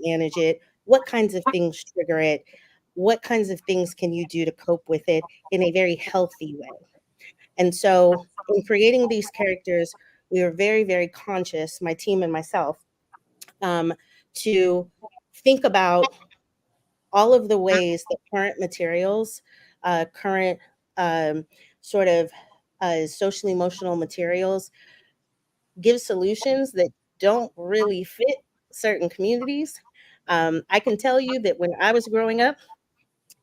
manage it? What kinds of things trigger it? What kinds of things can you do to cope with it in a very healthy way? And so, in creating these characters, we were very, very conscious, my team and myself, um, to think about all of the ways that current materials, current um, sort of social emotional materials give solutions that don't really fit certain communities. I can tell you that when I was growing up,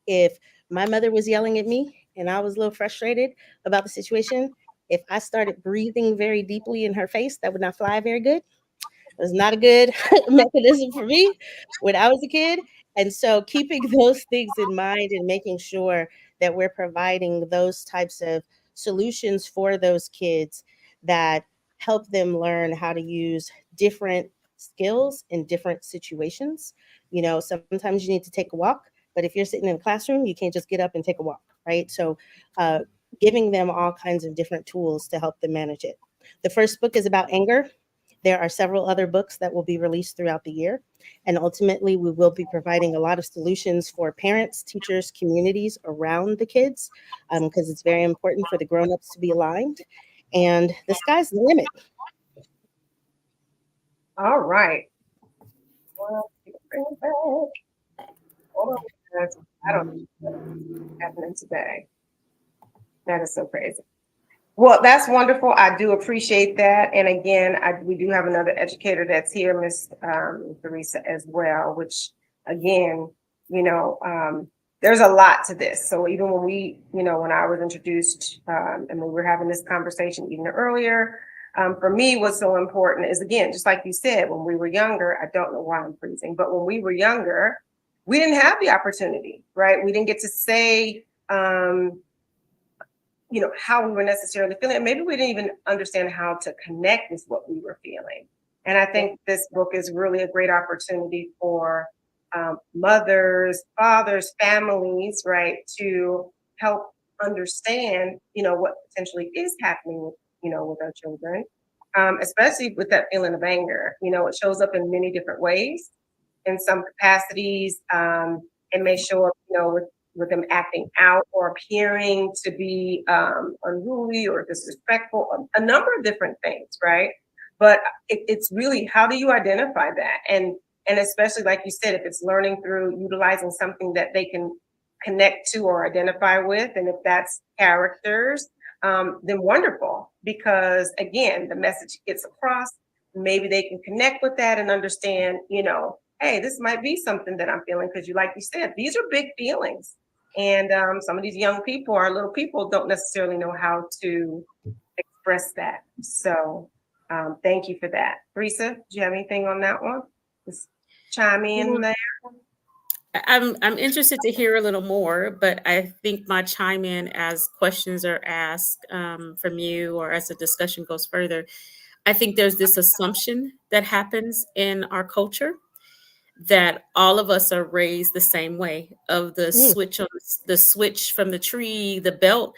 if my mother was yelling at me and I was a little frustrated about the situation, if I started breathing very deeply in her face, that would not fly very good. It was not a good mechanism for me when I was a kid. And so keeping those things in mind and making sure that we're providing those types of solutions for those kids that help them learn how to use different skills in different situations. You know, sometimes you need to take a walk, but if you're sitting in a classroom, you can't just get up and take a walk, right? So uh, giving them all kinds of different tools to help them manage it. The first book is about anger. There are several other books that will be released throughout the year. And ultimately, we will be providing a lot of solutions for parents, teachers, communities around the kids, because it's very important for the grown-ups to be aligned. And the sky's the limit. All right. Well, bring it back. Hold on, guys. I don't know what's happening today. That is so crazy. Well, that's wonderful. I do appreciate that. And again, we do have another educator that's here, Miss Theresa, as well, which again, you know, there's a lot to this. So even when when I was introduced and we were having this conversation even earlier, for me, what's so important is, again, just like you said, when we were younger, I don't know why I'm freezing, but when we were younger, we didn't have the opportunity, right? We didn't get to say, how we were necessarily feeling. Maybe we didn't even understand how to connect with what we were feeling. And I think this book is really a great opportunity for mothers, fathers, families, right, to help understand, what potentially is happening, with our children, especially with that feeling of anger. It shows up in many different ways. In some capacities, it may show up, with them acting out or appearing to be unruly or disrespectful, a number of different things, right? But it's really, how do you identify that? And especially, like you said, if it's learning through utilizing something that they can connect to or identify with, and if that's characters, then wonderful. Because again, the message gets across. Maybe they can connect with that and understand, hey, this might be something that I'm feeling, because like you said, these are big feelings. And some of these young people, our little people, don't necessarily know how to express that. So thank you for that. Theresa, do you have anything on that one? Just chime in there. I'm interested to hear a little more, but I think my chime in as questions are asked from you or as the discussion goes further. I think there's this assumption that happens in our culture that all of us are raised the same way, of the switch from the tree, the belt.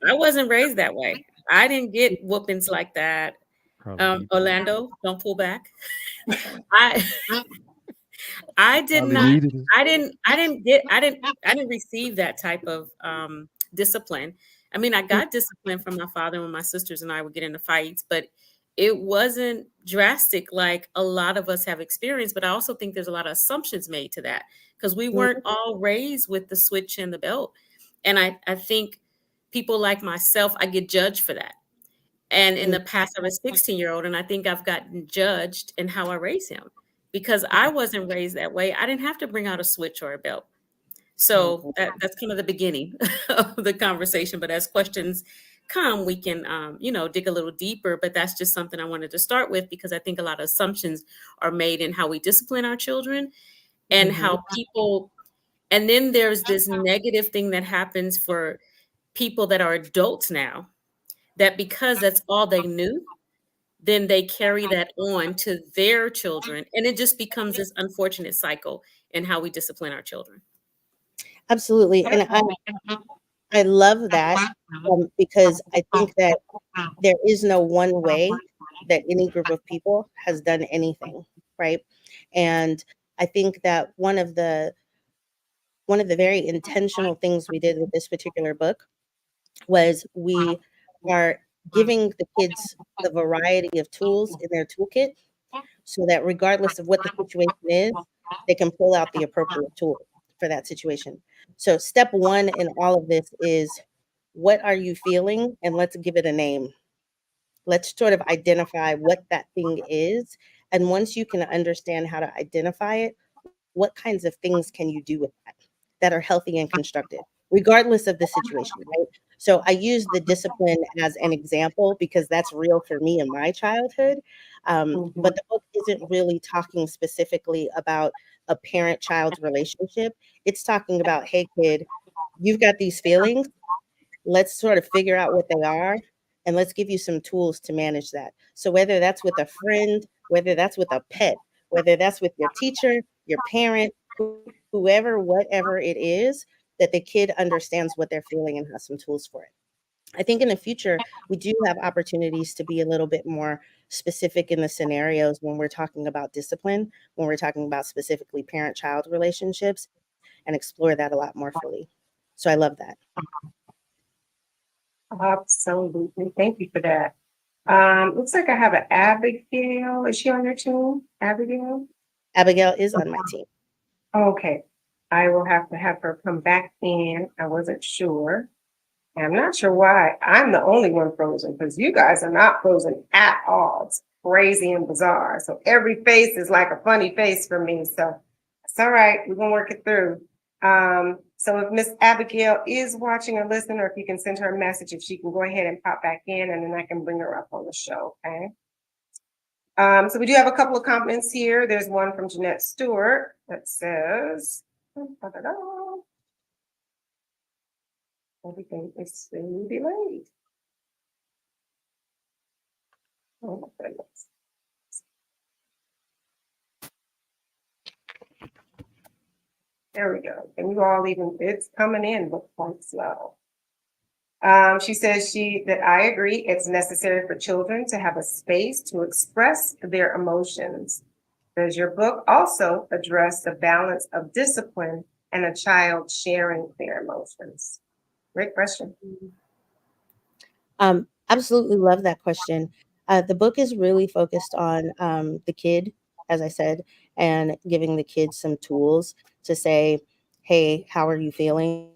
I wasn't raised that way. I didn't get whoopings like that. Orlando, don't pull back. I I did Probably not needed it. I didn't receive that type of discipline. I mean, I got discipline from my father when my sisters and I would get into fights, but it wasn't drastic like a lot of us have experienced. But I also think there's a lot of assumptions made to that because we weren't all raised with the switch and the belt. And I think people like myself, I get judged for that. And in the past, I was a 16-year-old, and I think I've gotten judged in how I raise him because I wasn't raised that way. I didn't have to bring out a switch or a belt. So that's kind of the beginning of the conversation. But as questions come, we can, dig a little deeper. But that's just something I wanted to start with because I think a lot of assumptions are made in how we discipline our children and how people. And then there's this negative thing that happens for people that are adults now, that because that's all they knew, then they carry that on to their children. And it just becomes this unfortunate cycle in how we discipline our children. Absolutely. And I love that because I think that there is no one way that any group of people has done anything, right? And I think that one of the very intentional things we did with this particular book was we are giving the kids the variety of tools in their toolkit so that regardless of what the situation is, they can pull out the appropriate tool for that situation. So step one in all of this is, what are you feeling? And let's give it a name. Let's sort of identify what that thing is. And once you can understand how to identify it, what kinds of things can you do with that are healthy and constructive, regardless of the situation, right? So I use the discipline as an example because that's real for me in my childhood. But the book isn't really talking specifically about a parent-child relationship. It's talking about, hey, kid, you've got these feelings. Let's sort of figure out what they are, and let's give you some tools to manage that. So whether that's with a friend, whether that's with a pet, whether that's with your teacher, your parent, whoever, whatever it is, that the kid understands what they're feeling and has some tools for it. I think in the future, we do have opportunities to be a little bit more specific in the scenarios when we're talking about discipline, when we're talking about specifically parent-child relationships, and explore that a lot more fully. So I love that. Absolutely. Thank you for that. Looks like I have an Abigail. Is she on your team? Abigail? Abigail is on my team. Okay. I will have to have her come back in. I wasn't sure. And I'm not sure why I'm the only one frozen because you guys are not frozen at all. It's crazy and bizarre. So every face is like a funny face for me. So it's all right. We're going to work it through. So if Miss Abigail is watching or listening, or if you can send her a message, if she can go ahead and pop back in, and then I can bring her up on the show, okay? So we do have a couple of comments here. There's one from Jeanette Stewart that says, everything is really delayed. Oh my goodness. There we go. And you all even, it's coming in, but quite slow. She says that I agree. It's necessary for children to have a space to express their emotions. Does your book also address the balance of discipline and a child sharing their emotions? Great question. Absolutely love that question. The book is really focused on the kid, as I said, and giving the kids some tools to say, hey, how are you feeling?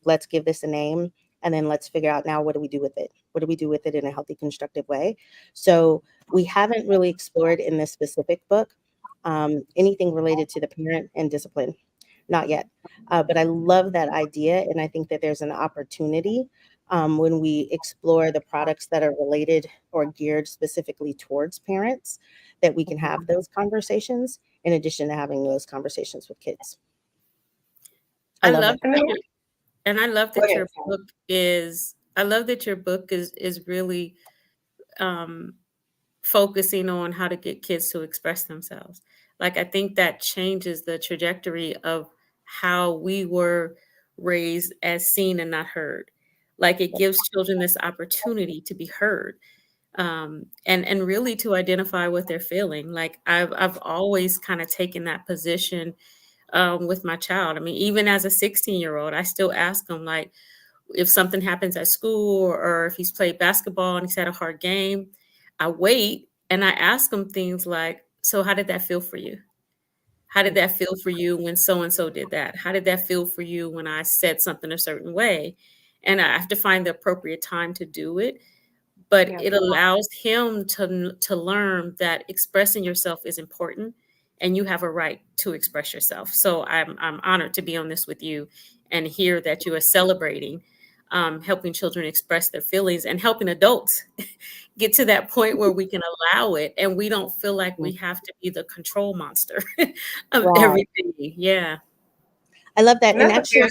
Let's give this a name. And then let's figure out now, what do we do with it? What do we do with it in a healthy, constructive way? So we haven't really explored in this specific book anything related to the parent and discipline. Not yet. But I love that idea. And I think that there's an opportunity when we explore the products that are related or geared specifically towards parents, that we can have those conversations in addition to having those conversations with kids. I love it. And I love that your book is, really focusing on how to get kids to express themselves. Like, I think that changes the trajectory of how we were raised as seen and not heard. Like, it gives children this opportunity to be heard, and really to identify what they're feeling. Like, I've always kind of taken that position with my child. I mean, even as a 16-year-old, I still ask him, like, if something happens at school, or if he's played basketball and he's had a hard game, I wait and I ask him things like, so how did that feel for you? How did that feel for you when so-and-so did that? How did that feel for you when I said something a certain way? And I have to find the appropriate time to do it. But it allows him to learn that expressing yourself is important, and you have a right to express yourself. So I'm honored to be on this with you and hear that you are celebrating helping children express their feelings and helping adults get to that point where we can allow it and we don't feel like we have to be the control monster of everything. Yeah. I love that. And actually,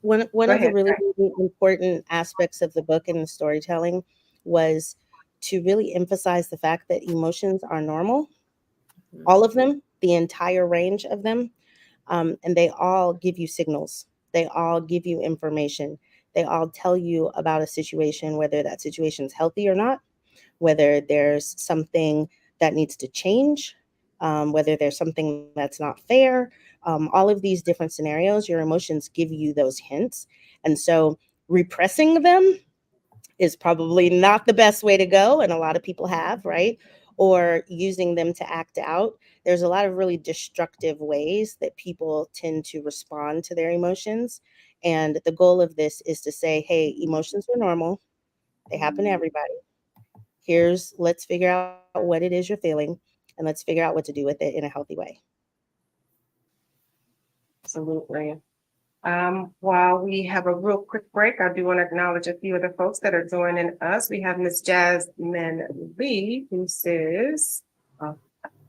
one of Go the ahead. really, really important aspects of the book and the storytelling was to really emphasize the fact that emotions are normal, all of them, the entire range of them, and they all give you signals. They all give you information. They all tell you about a situation, whether that situation is healthy or not, whether there's something that needs to change, whether there's something that's not fair, all of these different scenarios, your emotions give you those hints. And so repressing them is probably not the best way to go. And a lot of people have, right? Or using them to act out. There's a lot of really destructive ways that people tend to respond to their emotions. And the goal of this is to say, hey, emotions are normal. They happen to everybody. Let's figure out what it is you're feeling, and let's figure out what to do with it in a healthy way. Absolutely. While we have a real quick break, I do want to acknowledge a few of the folks that are joining us. We have Miss Jasmine Lee, who says,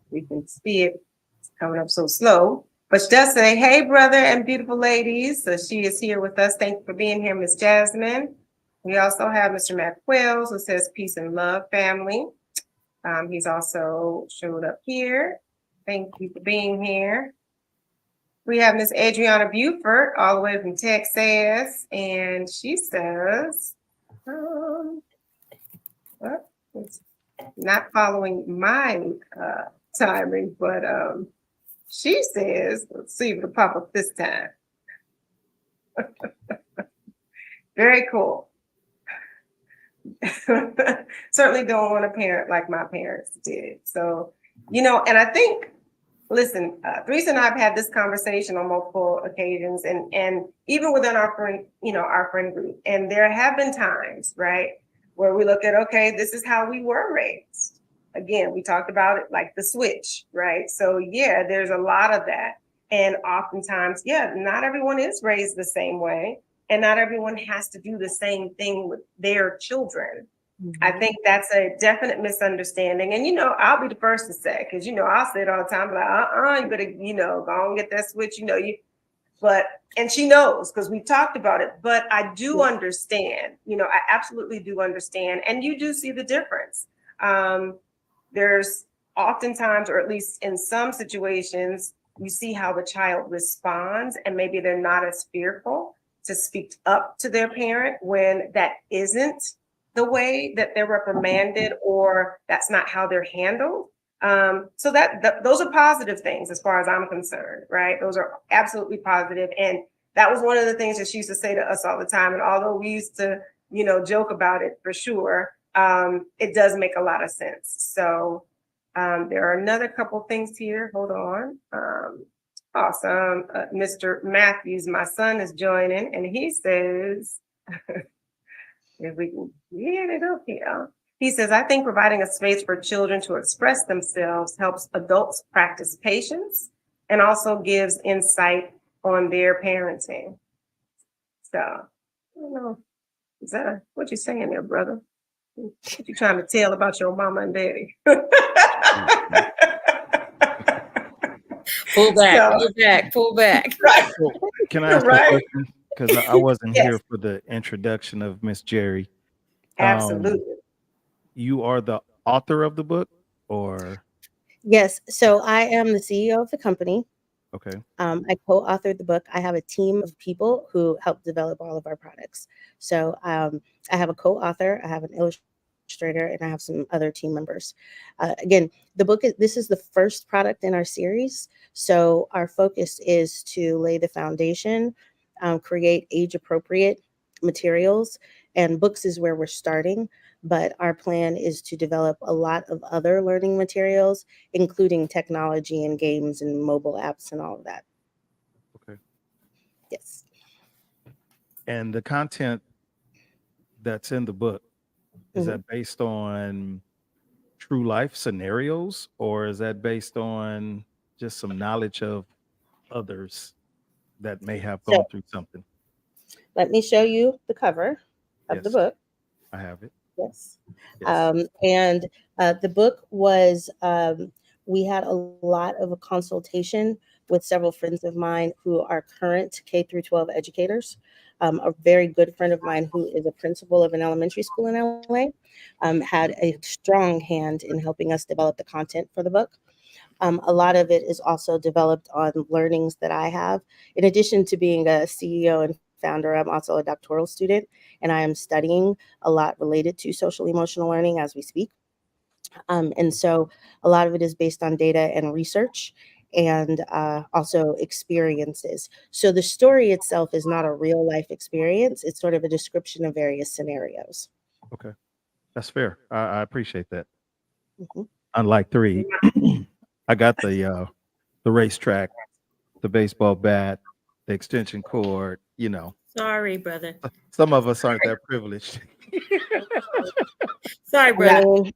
we can see it, it's coming up so slow, but she does say, hey, brother and beautiful ladies. So she is here with us. Thank you for being here, Miss Jasmine. We also have Mr. MATTEWS, who says, peace and love, family. He's also showed up here. Thank you for being here. We have Miss Adriana Buford, all the way from Texas, and she says, it's not following my timing, but she says, let's see if it'll pop up this time. Very cool. Certainly don't want a parent like my parents did. So, and I think, listen, Teresa and I have had this conversation on multiple occasions, and even within our friend group. And there have been times, right, where we look at, okay, this is how we were raised. Again, we talked about it like the switch, right? So yeah, there's a lot of that. And oftentimes, yeah, not everyone is raised the same way, and not everyone has to do the same thing with their children. I think that's a definite misunderstanding. And, I'll be the first to say, because, I'll say it all the time, like, you better, go and get that switch, and she knows because we talked about it, but I do understand, I absolutely do understand. And you do see the difference. There's oftentimes, or at least in some situations, you see how the child responds, and maybe they're not as fearful to speak up to their parent when that isn't the way that they're reprimanded, or that's not how they're handled. So those are positive things as far as I'm concerned, right? Those are absolutely positive. And that was one of the things that she used to say to us all the time. And although we used to, joke about it for sure, it does make a lot of sense. So there are another couple things here. Hold on. Awesome. Mr. Matthews, my son, is joining, and he says, if we can get it up here. He says, I think providing a space for children to express themselves helps adults practice patience and also gives insight on their parenting. So, I don't know. Is that what you saying there, brother? What you trying to tell about your mama and daddy? Pull back. Right. Well, can I ask a Right. question? Because I wasn't Yes. here for the introduction of Miss Jerry. Absolutely. You are the author of the book, or? Yes. So I am the CEO of the company. Okay. I co-authored the book. I have a team of people who help develop all of our products. So I have a co-author, I have an illustrator, and I have some other team members. Again, this is the first product in our series. So our focus is to lay the foundation, create age-appropriate materials, and books is where we're starting. But our plan is to develop a lot of other learning materials, including technology and games and mobile apps and all of that. Okay. Yes. And the content that's in the book, is that based on true life scenarios, or is that based on just some knowledge of others that may have So gone through something? let me show you the cover of the Yes, book. I have it. Yes. Yes. And the book was, we had a lot of a consultation with several friends of mine who are current K through 12 educators. A very good friend of mine who is a principal of an elementary school in LA had a strong hand in helping us develop the content for the book. A lot of it is also developed on learnings that I have. In addition to being a CEO and founder, I'm also a doctoral student, and I am studying a lot related to social emotional learning as we speak. And so a lot of it is based on data and research and also experiences. So the story itself is not a real life experience. It's sort of a description of various scenarios. Okay, that's fair. I appreciate that. Mhm. Unlike 3, I got the racetrack, the baseball bat, the extension cord. Sorry, brother. Some of us aren't that privileged. Sorry, I brother. mean,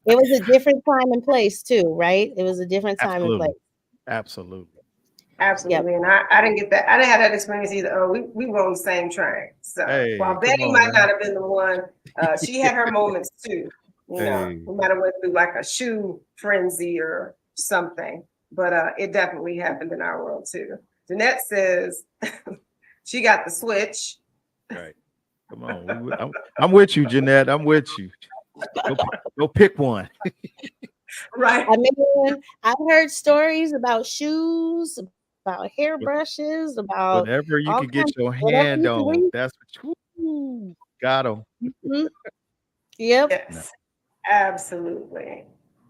it was a different time and place too, right? It was a different time and Absolutely. place. Absolutely. Yep. Absolutely. And I didn't get that. I didn't have that experience either. Oh, we were on the same train. So Hey, while come Betty on might now. not have been the one, she had her moments too. Hey. We might have went through like a shoe frenzy or something, but it definitely happened in our world too. Jeanette says she got the switch. Right. Come on. I'm with you, Jeanette. I'm with you. Go pick one. Right. I mean, I've heard stories about shoes, about hairbrushes, about Whatever you all can get kinds, your whatever hand you can on. read. That's what got them. Mhm. Yep. Yes, absolutely.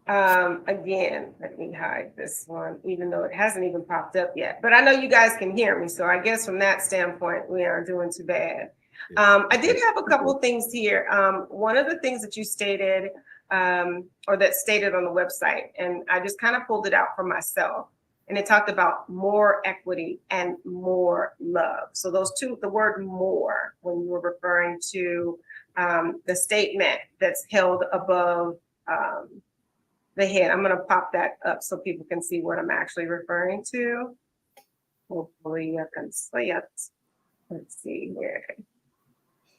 Again, let me hide this one, even though it hasn't even popped up yet. But I know you guys can hear me, so I guess from that standpoint, we aren't doing too bad. I did have a couple of things here. One of the things that you stated, or that stated on the website, and I just kind of pulled it out for myself, and it talked about more equity and more love. So those two, the word more, when you were referring to the statement that's held above the head. I'm going to pop that up so people can see what I'm actually referring to. Hopefully, I can see it. Let's see here.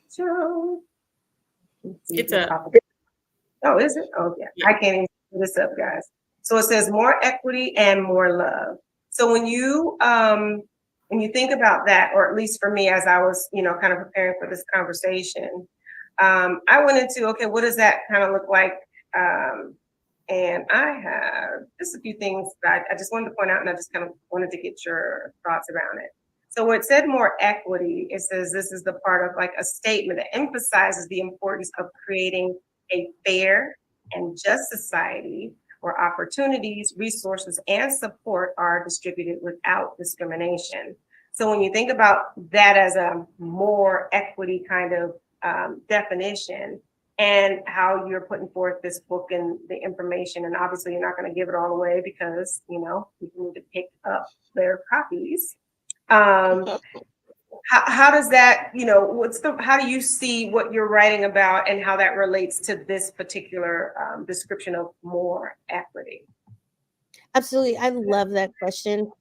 So, let's see if It's it a pop up. Oh, is it? Oh, yeah. I can't even put this up, guys. So it says more equity and more love. So when you think about that, or at least for me, as I was, kind of preparing for this conversation, I went into, okay, what does that kind of look like? And I have just a few things that I just wanted to point out, and I just kind of wanted to get your thoughts around it. So where it said more equity, it says this is the part of like a statement that emphasizes the importance of creating a fair and just society where opportunities, resources, and support are distributed without discrimination. So when you think about that as a more equity kind of definition, and how you're putting forth this book and the information, and obviously you're not going to give it all away because people need to pick up their copies. How does that, how do you see what you're writing about and how that relates to this particular description of more equity? Absolutely. I love that question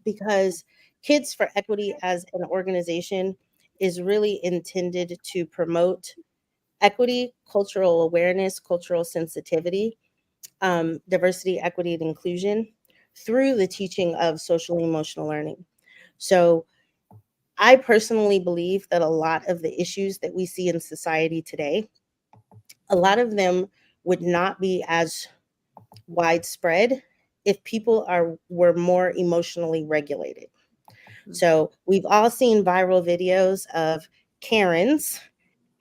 because Kids for Equity as an organization is really intended to promote equity, cultural awareness, cultural sensitivity, diversity, equity, and inclusion through the teaching of social emotional learning. So I personally believe that a lot of the issues that we see in society today, a lot of them would not be as widespread if people were more emotionally regulated. So we've all seen viral videos of Karens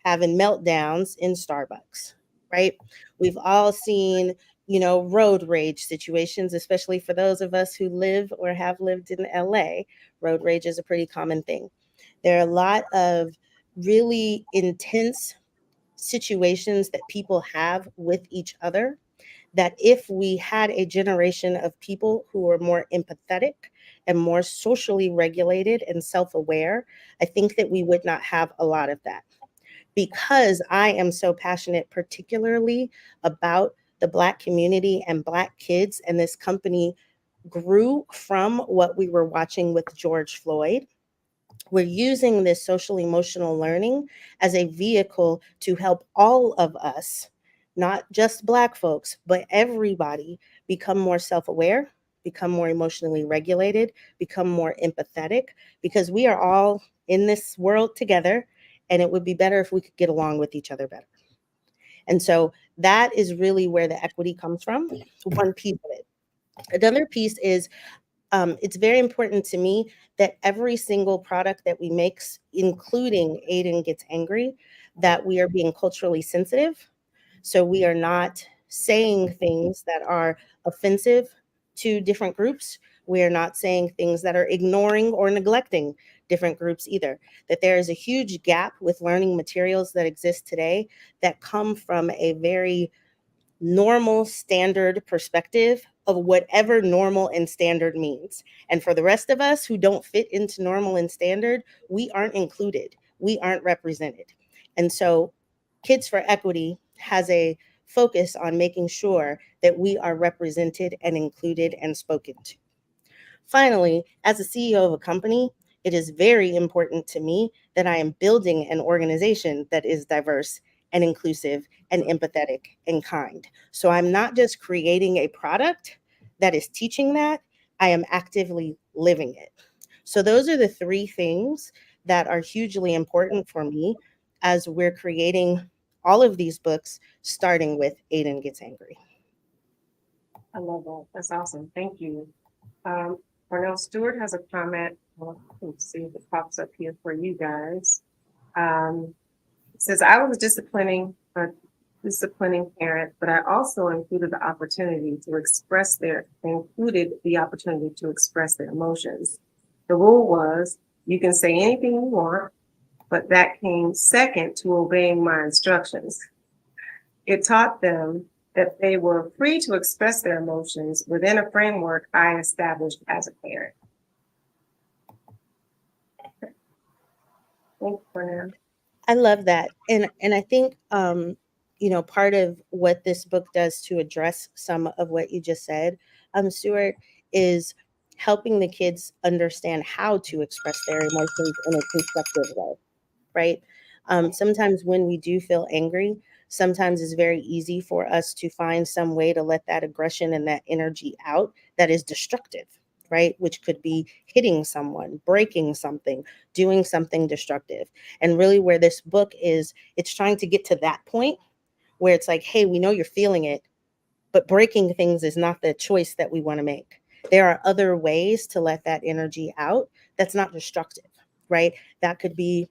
having meltdowns in Starbucks, right? We've all seen, road rage situations, especially for those of us who live or have lived in LA. Road rage is a pretty common thing. There are a lot of really intense situations that people have with each other that if we had a generation of people who were more empathetic and more socially regulated and self-aware, I think that we would not have a lot of that. Because I am so passionate, particularly about the Black community and Black kids, and this company grew from what we were watching with George Floyd. We're using this social emotional learning as a vehicle to help all of us, not just Black folks, but everybody become more self-aware, become more emotionally regulated, become more empathetic, because we are all in this world together, and it would be better if we could get along with each other better. And so that is really where the equity comes from, one piece of it. Another piece is it's very important to me that every single product that we make, including Aiden Gets Angry, that we are being culturally sensitive. So we are not saying things that are offensive to different groups. We are not saying things that are ignoring or neglecting different groups either. That there is a huge gap with learning materials that exist today that come from a very normal standard perspective of whatever normal and standard means. And for the rest of us who don't fit into normal and standard, we aren't included. We aren't represented. And so Kids for Equity has a focus on making sure that we are represented and included and spoken to. Finally, as a CEO of a company, it is very important to me that I am building an organization that is diverse and inclusive and empathetic and kind. So I'm not just creating a product that is teaching that, I am actively living it. So those are the three things that are hugely important for me as we're creating all of these books, starting with Aiden Gets Angry. I love that. That's awesome. Thank you. Cornell Stewart has a comment. Well, let's see if it pops up here for you guys. It says, I was a disciplining parent, but I also included the opportunity to express their emotions. The rule was, you can say anything you want, but that came second to obeying my instructions. It taught them that they were free to express their emotions within a framework I established as a parent. Thanks, Cornell. I love that. And I think part of what this book does to address some of what you just said, Stuart, is helping the kids understand how to express their emotions in a constructive way, right? Sometimes when we do feel angry, sometimes it's very easy for us to find some way to let that aggression and that energy out that is destructive, right? Which could be hitting someone, breaking something, doing something destructive. And really where this book is, it's trying to get to that point where it's like, hey, we know you're feeling it, but breaking things is not the choice that we want to make. There are other ways to let that energy out that's not destructive, right? That could be,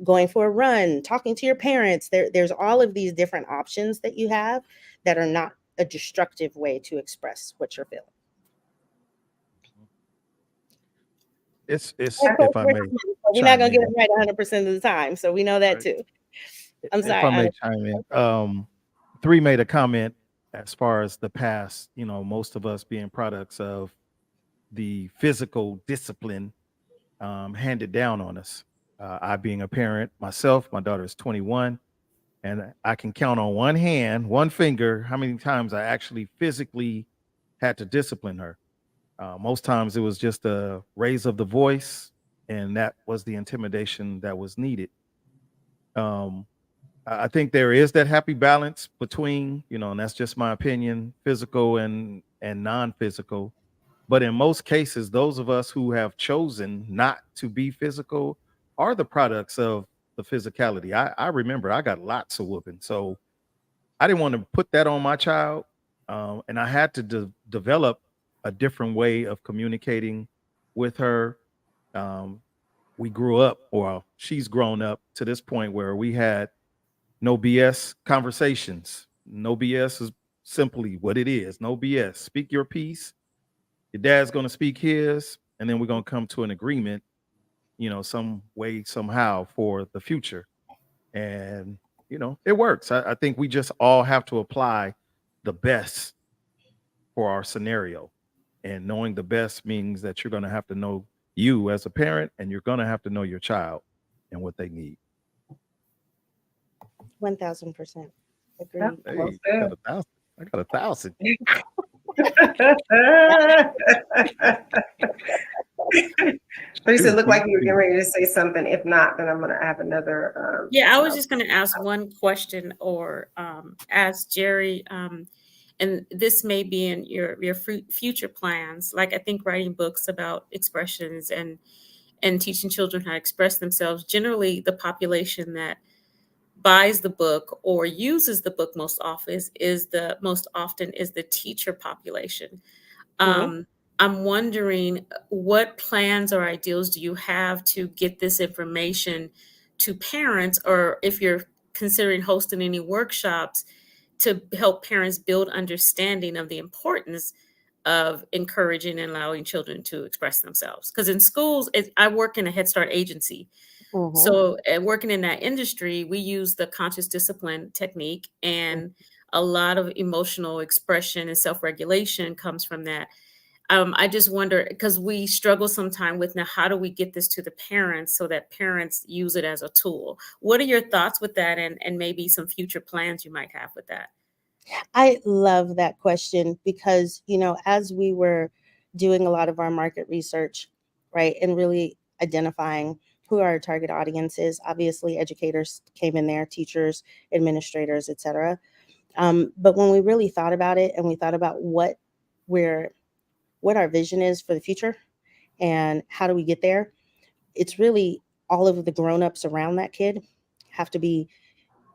going for a run, talking to your parents. There's all of these different options that you have that are not a destructive way to express what you're feeling. It's if I may, we're not gonna get it right 100% of the time, so we know that too. I'm sorry. If I may chime in, Three made a comment as far as the past. Most of us being products of the physical discipline handed down on us. I being a parent myself, my daughter is 21, and I can count on one finger, how many times I actually physically had to discipline her. Most times it was just a raise of the voice, and that was the intimidation that was needed. I think there is that happy balance between, and that's just my opinion, physical and non-physical. But in most cases, those of us who have chosen not to be physical are the products of the physicality. I remember I got lots of whooping, so I didn't want to put that on my child, and I had to develop a different way of communicating with her. We grew up, or she's grown up to this point where we had no BS conversations. No BS is simply what it is. No BS. Speak your piece. Your dad's going to speak his, and then we're going to come to an agreement, some way, somehow for the future. And, it works. I think we just all have to apply the best for our scenario. And knowing the best means that you're going to have to know you as a parent, and you're going to have to know your child and what they need. 1000%. Agreed. Hey, I got 1,000. But you said, look like you were getting ready to say something. If not, then I'm going to have another. Yeah, I was just going to ask one question or ask Jerry, and this may be in your future plans. Like I think writing books about expressions and teaching children how to express themselves. Generally, the population that buys the book or uses the book most often is the teacher population. I'm wondering what plans or ideals do you have to get this information to parents, or if you're considering hosting any workshops to help parents build understanding of the importance of encouraging and allowing children to express themselves. Because in schools, I work in a Head Start agency. So working in that industry, we use the conscious discipline technique, and a lot of emotional expression and self-regulation comes from that. I just wonder, because we struggle sometimes with, now, how do we get this to the parents so that parents use it as a tool? What are your thoughts with that, and maybe some future plans you might have with that? I love that question because, as we were doing a lot of our market research, right, and really identifying who our target audience is, obviously educators came in there, teachers, administrators, etc. But when we really thought about it and we thought about what our vision is for the future and how do we get there, it's really all of the grown-ups around that kid have to be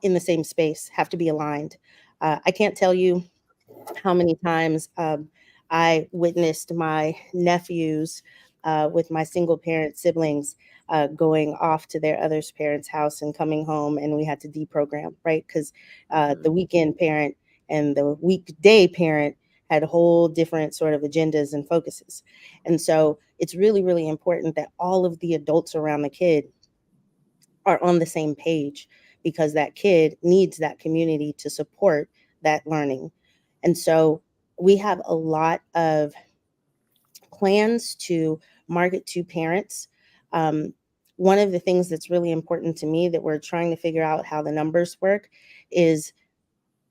in the same space, have to be aligned. I can't tell you how many times I witnessed my nephews with my single parent siblings going off to their other parent's house and coming home, and we had to deprogram, right? Because the weekend parent and the weekday parent had whole different sort of agendas and focuses. And so it's really, really important that all of the adults around the kid are on the same page, because that kid needs that community to support that learning. And so we have a lot of plans to market to parents. One of the things that's really important to me that we're trying to figure out how the numbers work is,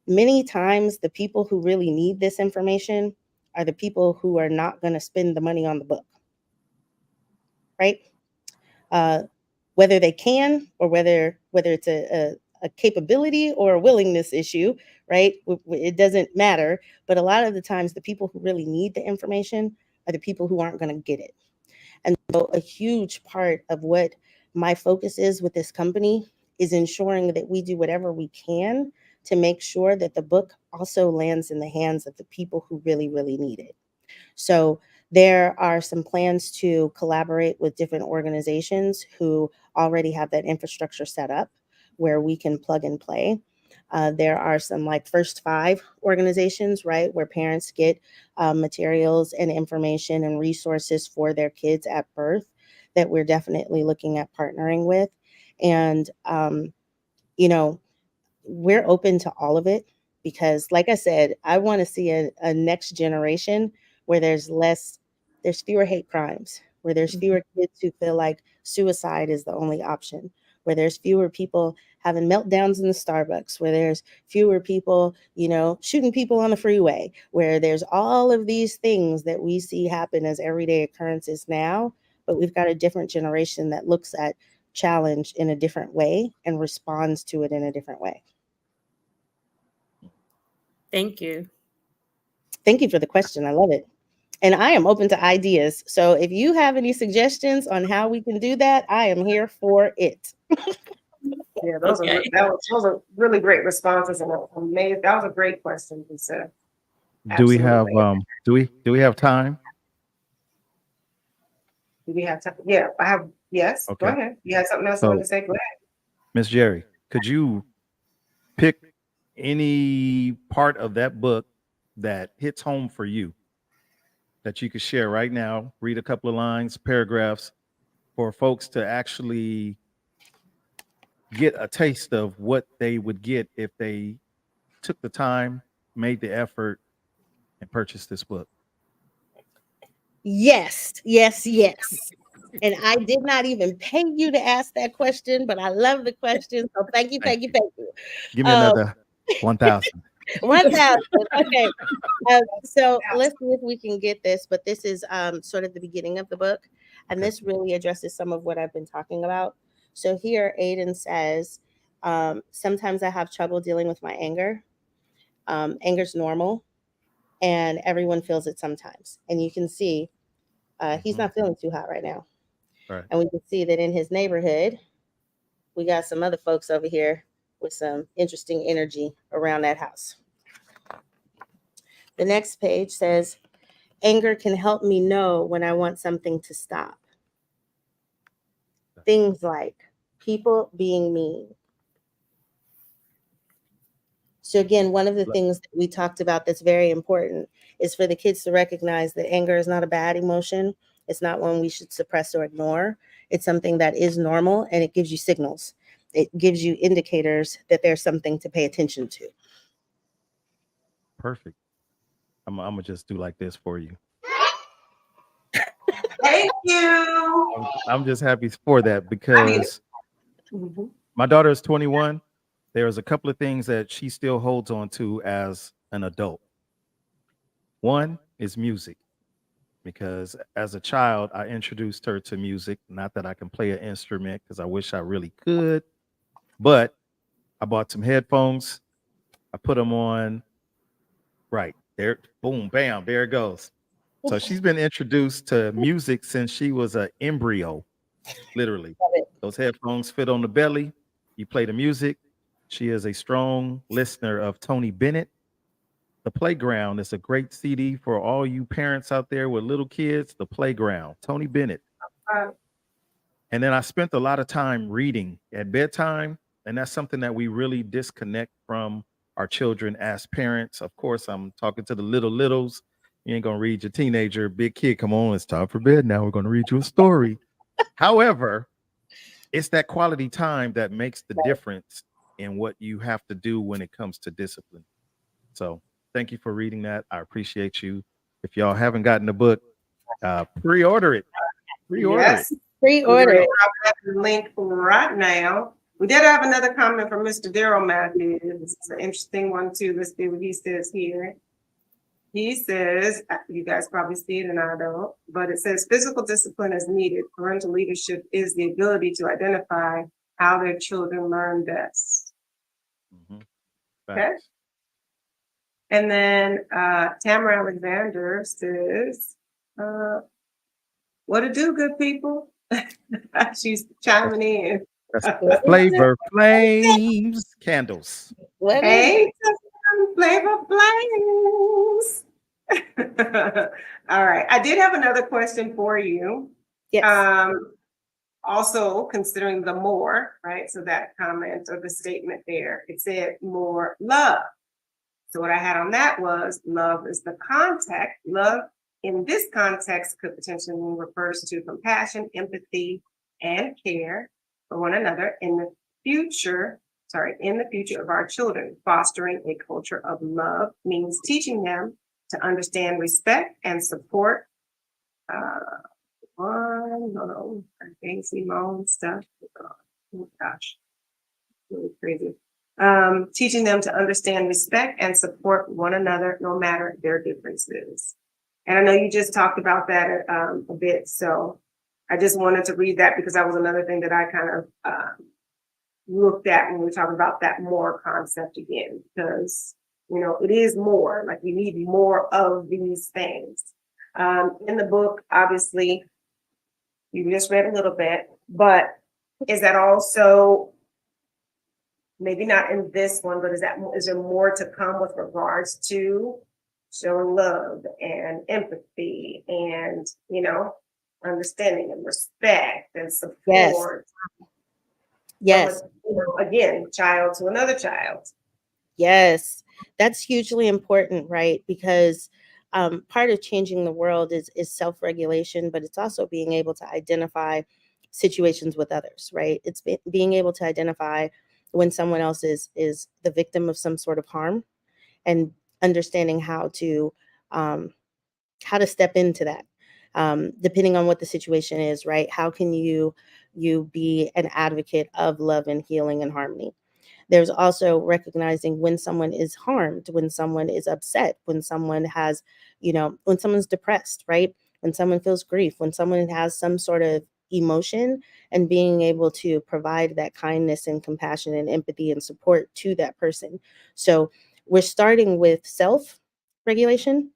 many times the people who really need this information are the people who are not going to spend the money on the book, right? Whether they can, or whether it's a capability or a willingness issue, right? It doesn't matter. But a lot of the times, the people who really need the information are the people who aren't going to get it. And so a huge part of what my focus is with this company is ensuring that we do whatever we can to make sure that the book also lands in the hands of the people who really, really need it. So there are some plans to collaborate with different organizations who already have that infrastructure set up where we can plug and play. There are some like First Five organizations, right, where parents get materials and information and resources for their kids at birth that we're definitely looking at partnering with. And, we're open to all of it because, like I said, I want to see a next generation where there's fewer hate crimes, where there's fewer kids who feel like suicide is the only option, where there's fewer people having meltdowns in the Starbucks, where there's fewer people, shooting people on the freeway, where there's all of these things that we see happen as everyday occurrences now, but we've got a different generation that looks at challenge in a different way and responds to it in a different way. Thank you. Thank you for the question. I love it. And I am open to ideas. So if you have any suggestions on how we can do that, I am here for it. Yeah, those are really great responses, and amazing. That was a great question, Lisa. Do we have do we have time? Do we have time? Yeah, I have. Yes. Okay. Go ahead. You had something else you wanted to say? Go ahead. Miss Jerry, could you pick any part of that book that hits home for you that you could share right now? Read a couple of lines, paragraphs, for folks to actually get a taste of what they would get if they took the time, made the effort, and purchased this book. Yes, yes, yes. And I did not even pay you to ask that question, but I love the question. So thank you. Give me another 1,000. 1,000. Okay. So let's see if we can get this, but this is sort of the beginning of the book. And this really addresses some of what I've been talking about. So here, Aiden says, sometimes I have trouble dealing with my anger. Anger's normal, and everyone feels it sometimes. And you can see he's not feeling too hot right now. Right. And we can see that in his neighborhood, we got some other folks over here with some interesting energy around that house. The next page says, anger can help me know when I want something to stop. Things like people being mean. So again, one of the Like, things that we talked about that's very important is for the kids to recognize that anger is not a bad emotion. It's not one we should suppress or ignore. It's something that is normal, and it gives you signals. It gives you indicators that there's something to pay attention to. perfect. I'm gonna just do like this for you. Thank you. I'm just happy for that I need it. because Mhm. my daughter is 21. There's a couple of things that she still holds on to as an adult. One is music, because as a child, I introduced her to music. Not that I can play an instrument, because I wish I really could, but I bought some headphones. I put them on. Right there, boom, bam, there it goes. So she's been introduced to music since she was an embryo, literally. Love it. Those headphones fit on the belly. You play the music. She is a strong listener of Tony Bennett. The Playground is a great CD for all you parents out there with little kids. The Playground, Tony Bennett. Uh, And then I spent a lot of time reading at bedtime. And that's something that we really disconnect from our children as parents. Of course, I'm talking to the littles. You ain't gonna read your teenager, big kid. Come on, it's time for bed now. We're gonna read you a story. However, it's that quality time that makes the difference in what you have to do when it comes to discipline. So thank you for reading that. I appreciate you. If y'all haven't gotten the book, pre-order it. Pre-order yes. it. We're Pre-order going it. to drop that link right now. We did have another comment from Mr. Daryl Matthews. This is an interesting one too. Let's see what he says here. He says, you guys probably see it and I don't, but it says physical discipline is needed. Parental leadership is the ability to identify how their children learn best. Mhm. Okay. Facts. And then Tamara Alexander says, what to do, good people? She's chiming in. That's Flavor Flames candles. What is Hey, Flavor Flames. All right. I did have another question for you. Yes. Also considering the more, right? So that comment or the statement there, it said more love. So what I had on that was love is the contact. Love in this context could potentially mean refers to compassion, empathy, and care for one another in the future of our children. Fostering a culture of love means teaching them to understand, respect, and support. I can't see my own stuff. Oh gosh, really crazy. Teaching them to understand, respect, and support one another, no matter their differences. And I know you just talked about that a bit, so I just wanted to read that because that was another thing that I kind of looked at when we were talking about that more concept again, because it is more, like we need more of these things. In the book, obviously, you just read a little bit, but is that also, maybe not in this one, but is there more to come with regards to showing love and empathy and, understanding and respect and support? Yes. Again, child to another child. Yes. That's hugely important, right? Because part of changing the world is self-regulation, but it's also being able to identify situations with others, right? It's being able to identify when someone else is the victim of some sort of harm, and understanding how to step into that, depending on what the situation is, right? How can you be an advocate of love and healing and harmony? There's also recognizing when someone is harmed, when someone is upset, when someone has, when someone's depressed, right? When someone feels grief, when someone has some sort of emotion, and being able to provide that kindness and compassion and empathy and support to that person. So we're starting with self-regulation,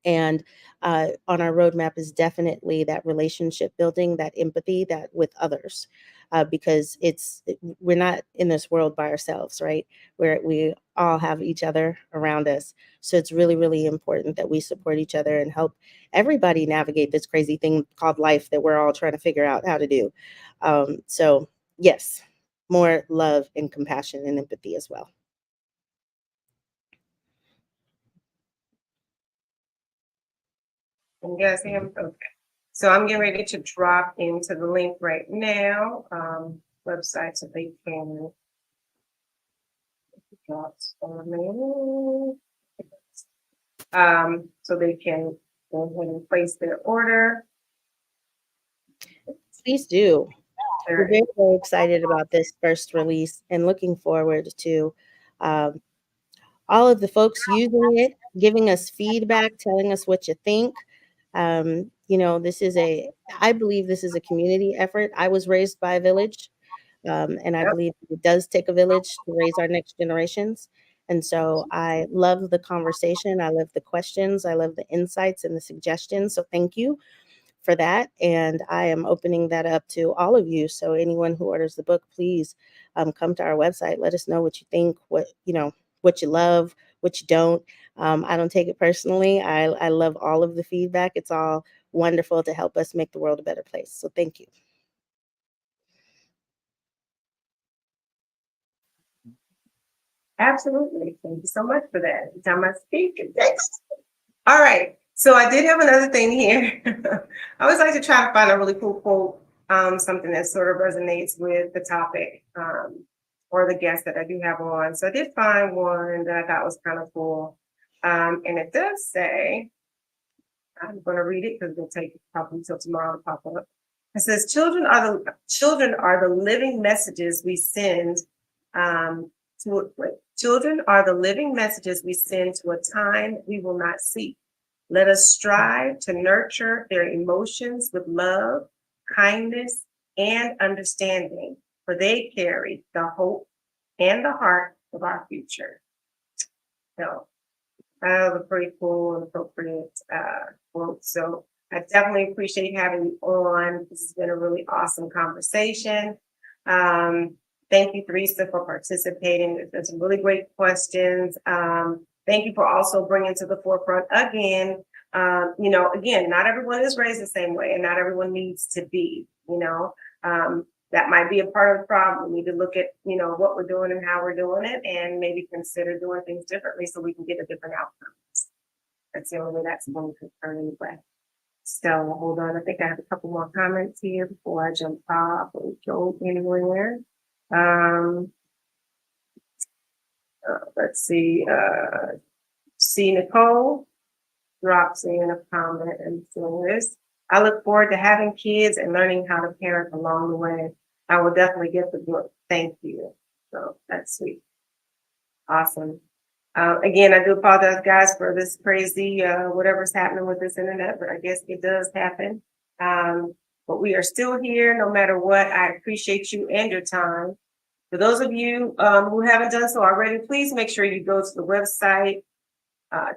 and on our roadmap is definitely that relationship building, that empathy, that with others, because we're not in this world by ourselves, right? We all have each other around us. So it's really, really important that we support each other and help everybody navigate this crazy thing called life that we're all trying to figure out how to do. So yes, more love and compassion and empathy as well. Can you guys hear me? Okay. So I'm getting ready to drop into the link right now. Website so they can so they can go ahead and place their order. Please do. We're There- very excited about this first release and looking forward to um, all of the folks using it, giving us feedback, telling us what you think. I believe this is a community effort. I was raised by a village, and I Yep. believe it does take a village to raise our next generations. And so I love the conversation. I love the questions. I love the insights and the suggestions. So thank you for that. And I am opening that up to all of you. So anyone who orders the book, please come to our website. Let us know what you think, what you love, what you don't. I don't take it personally. I love all of the feedback. It's all wonderful to help us make the world a better place. So thank you. Absolutely. Thank you so much for that. Every time I speak, it takes. All right. So I did have another thing here. I always like to try to find a really cool quote, something that sort of resonates with the topic or the guest that I do have on. So I did find one that I thought was kind of cool. And it does say, I'm going to read it because it'll take probably until tomorrow to pop up. It says, children are the living messages we send children are the living messages we send to a time we will not see. Let us strive to nurture their emotions with love, kindness, and understanding, for they carry the hope and the heart of our future. So that was a pretty cool and appropriate quote. So I definitely appreciate having you on. This has been a really awesome conversation. Thank you, Teresa, for participating. There's some really great questions. Thank you for also bringing to the forefront again, not everyone is raised the same way and not everyone needs to be, that might be a part of the problem. We need to look at, what we're doing and how we're doing it and maybe consider doing things differently so we can get a different outcome. That's the only way that's going to occur anyway. So hold on, I think I have a couple more comments here before I jump off or go anywhere. Let's see. See Nicole drops in a comment and saying this. I look forward to having kids and learning how to parent along the way. I will definitely get the book. Thank you. So that's sweet. Awesome. Again, I do apologize, guys, for this crazy, whatever's happening with this internet, but I guess it does happen. But we are still here no matter what. I appreciate you and your time. For those of you who haven't done so already, please make sure you go to the website,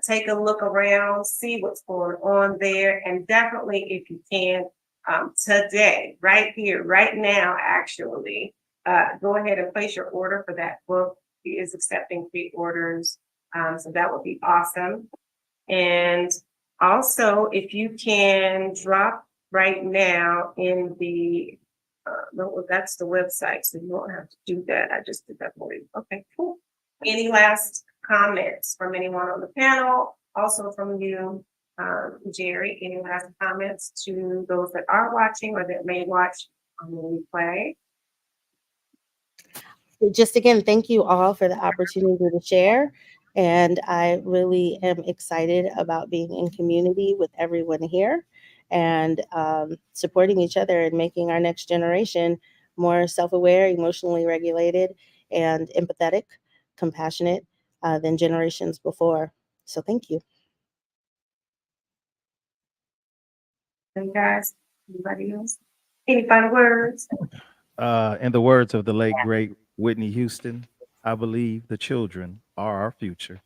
take a look around, see what's going on there, and definitely, if you can, today, right here, right now, actually, go ahead and place your order for that book. He is accepting pre-orders, so that would be awesome. And also, if you can drop right now in the no, that's the website, so you won't have to do that. I just did that for you. Okay, cool. Any last comments from anyone on the panel? Also from you, Jerry, any last comments to those that are watching or that may watch on the replay? Just again, thank you all for the opportunity to share. And I really am excited about being in community with everyone here and supporting each other and making our next generation more self-aware, emotionally regulated, and empathetic, compassionate than generations before. So thank you. And guys, anybody else? Any final words? In the words of the late great Whitney Houston, I believe the children are our future.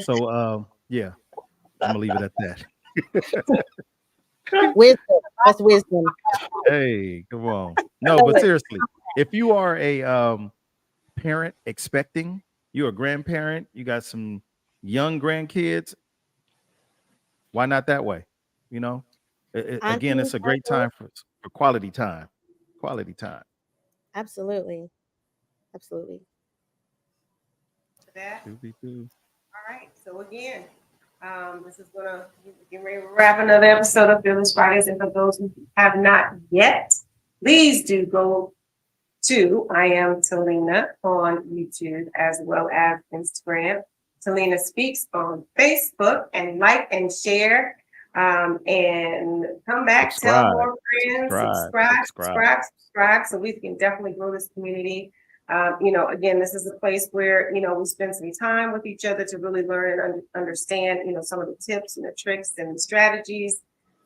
So yeah, I'm gonna leave it at that. Wisdom. That's wisdom. Hey, come on. No, but seriously, if you are a parent expecting, you're a grandparent, you got some young grandkids, why not that way? You know, again, it's a great time for quality time. Quality time. Absolutely. Absolutely. For that. Doobie-doo. All right. So again, This is gonna get ready to wrap another episode of Fearless Fridays. And for those who have not yet, please do go to I Am Talina on YouTube as well as Instagram. Talina Speaks on Facebook, and like and share. And come back, tell more friends, subscribe, so we can definitely grow this community. Again, this is a place where, we spend some time with each other to really learn and understand, some of the tips and the tricks and the strategies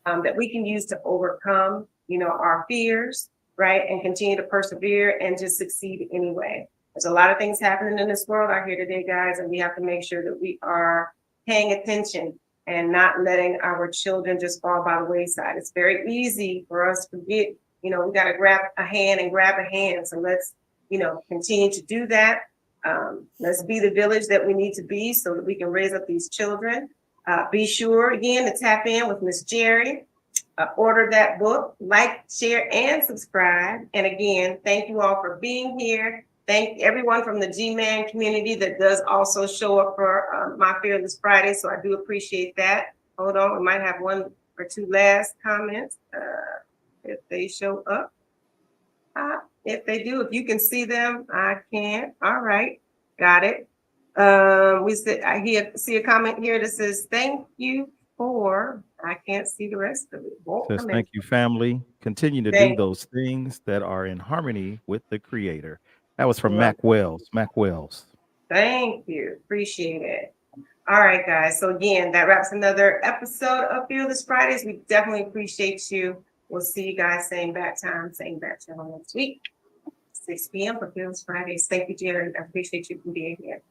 that we can use to overcome, our fears, right? And continue to persevere and just succeed anyway. There's a lot of things happening in this world out here today, guys, and we have to make sure that we are paying attention and not letting our children just fall by the wayside. It's very easy for us to forget, we got to grab a hand. So let's, continue to do that. Let's be the village that we need to be so that we can raise up these children. Be sure, again, to tap in with Miss Jerry. Order that book, like, share, and subscribe. And again, thank you all for being here. Thank everyone from the G-Man community that does also show up for my Fearless Friday. So I do appreciate that. Hold on, we might have one or two last comments if they show up. If they do, if you can see them, I can. All right, got it. I see a comment here that says, thank you for, I can't see the rest of it. Says, thank you, family. Continue to do those things that are in harmony with the Creator. That was from Mac Wells. Thank you. Appreciate it. All right, guys. So again, that wraps another episode of Fearless Fridays. We definitely appreciate you. We'll see you guys same bat time, same bat channel next week, 6 p.m. for Fearless Fridays. Thank you, Jerry. I appreciate you for being here.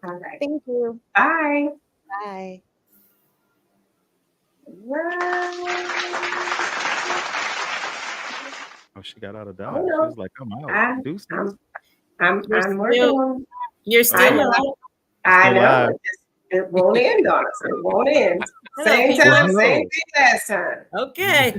All right. Thank you. Bye. Bye. Oh, she got out of Dodge. She was like, I'm out. I'm working. You're still live. I know. It won't end on us. It won't end. Same time, same thing last time. Okay.